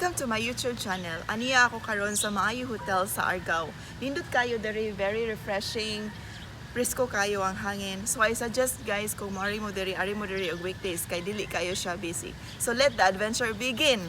Welcome to my YouTube channel. Aniya ako karon sa Maayo Hotel sa Argao. Nindot kayo diri, very refreshing. Presko kayo ang hangin. So I suggest guys kung ari mo diri og weekdays kay dili kayo siya busy. So let the adventure begin.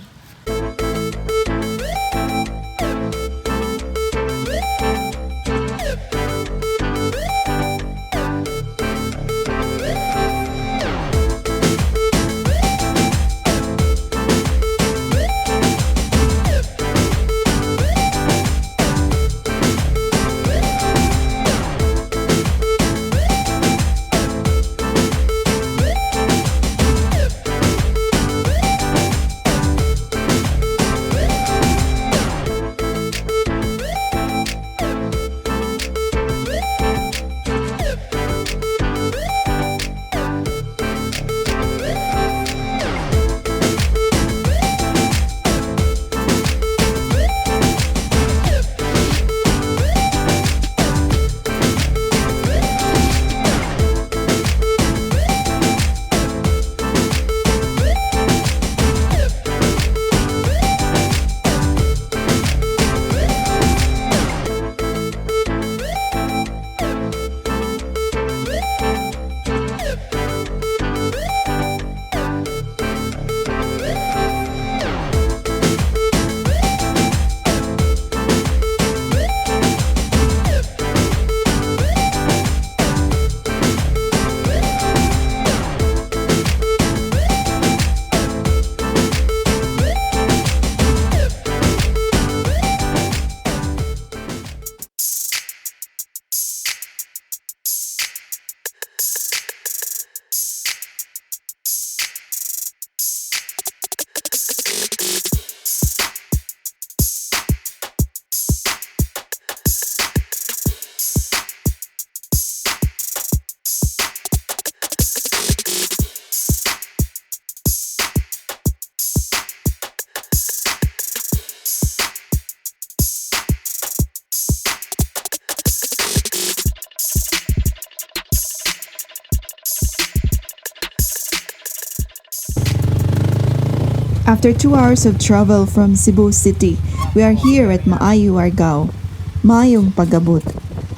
After 2 hours of travel from Cebu City, we are here at Maayo Argao. Mayong pagabot.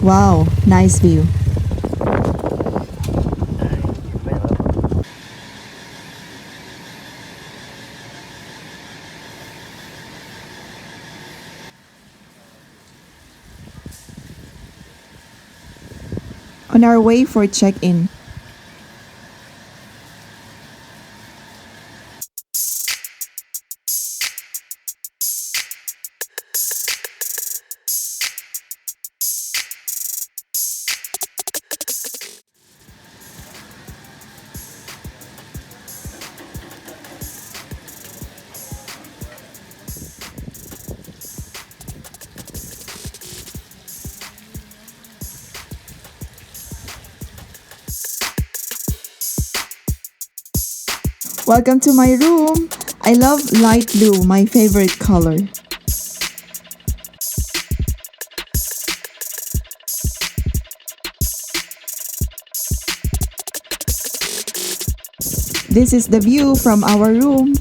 Wow, nice view. On our way for check-in. Welcome to my room. I love light blue, my favorite color. This is the view from our room.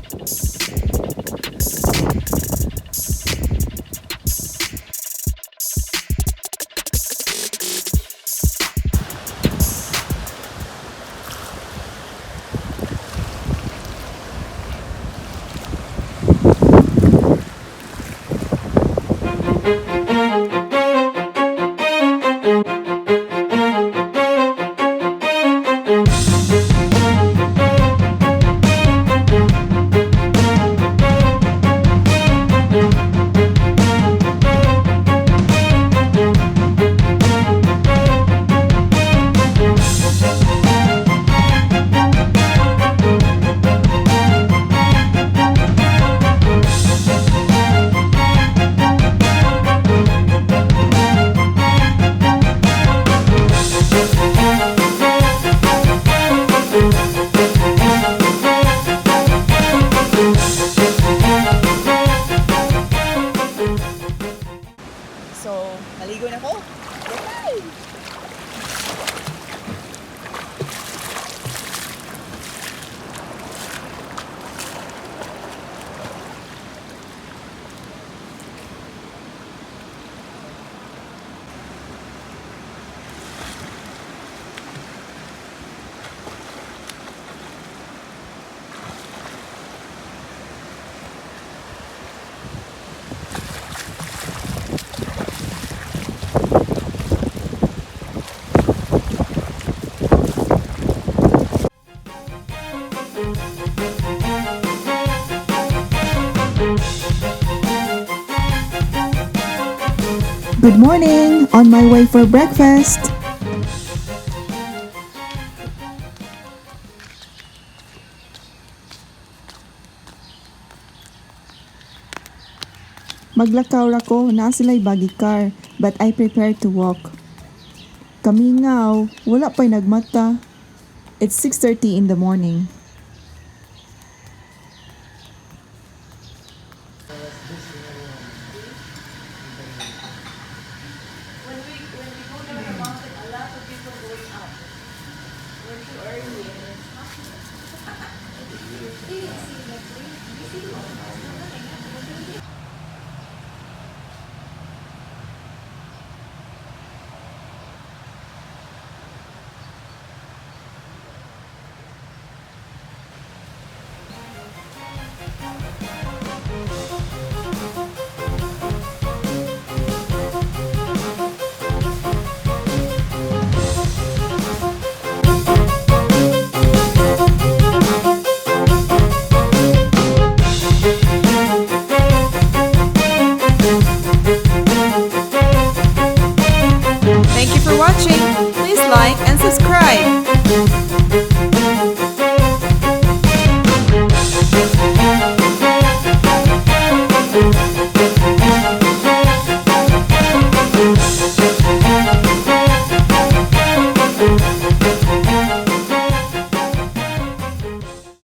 morning! On my way for breakfast! Maglakaw ra ko na sila'y bagi car, but I prepare to walk. Kamingaw, wala pa'y nagmata. It's 6:30 in the morning.